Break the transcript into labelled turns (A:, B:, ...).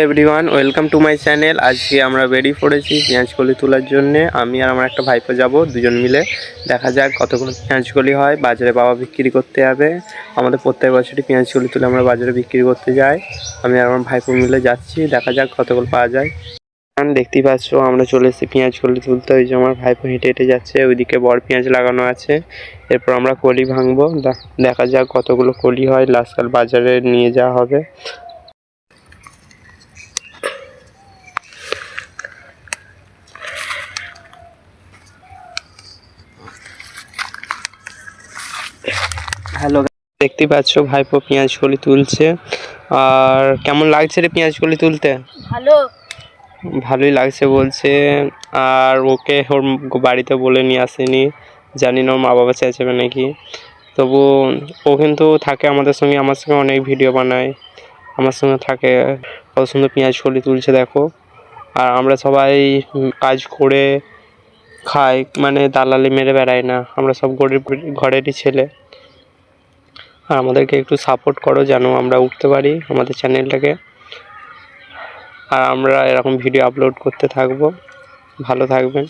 A: Everyone welcome to my channel. আজকে আমরা বেরিয়ে পড়েছি পেঁয়াজকলি তোলার জন্যে। আমি আর আমার একটা ভাইপো যাব, দুজন মিলে। দেখা যাক কতগুলো পেঁয়াজকলি হয়। বাজারে বাবা বিক্রি করতে যাবে। আমাদের প্রত্যেক বছরই পেঁয়াজকলি তুলে আমরা বাজারে বিক্রি করতে যাই। আমি আর আমার ভাইপো মিলে যাচ্ছি, দেখা যাক কতগুলো পাওয়া যায়। দেখতেই পাচ্ছ আমরা চলে এসেছি পেঁয়াজকলি তুলতে। ওই যে আমার ভাইপো হেঁটে হেঁটে যাচ্ছে, ওইদিকে বড় পেঁয়াজ লাগানো আছে। এরপর আমরা কলি ভাঙবো, দেখা যাক কতগুলো কলি হয়। লাস্টকাল বাজারে নিয়ে যাওয়া হবে। হ্যালো, দেখতে পাচ্ছ ভাইপো পেঁয়াজকলি তুলছে। আর কেমন লাগছে রে পেঁয়াজকলি তুলতে? ভালোই লাগছে বলছে। আর ওকে ওর বাড়িতে বলে নিয়ে আসেনি, জানি না ওর মা বাবা চাইছে নাকি। তবু ও কিন্তু থাকে আমাদের সঙ্গে, আমার সঙ্গে অনেক ভিডিও বানায়, আমার সঙ্গে থাকে। কত সুন্দর পেঁয়াজকলি তুলছে দেখো। আর আমরা সবাই কাজ করে খাই, মানে দালালি মেরে বেড়াই না, আমরা সব গরিব ঘরেরই ছেলে। আর আমাদেরকে একটু সাপোর্ট করো যেন আমরা উঠতে পারি আমাদের চ্যানেলটাকে। আর আমরা এরকম ভিডিও আপলোড করতে থাকবো। ভালো থাকবেন।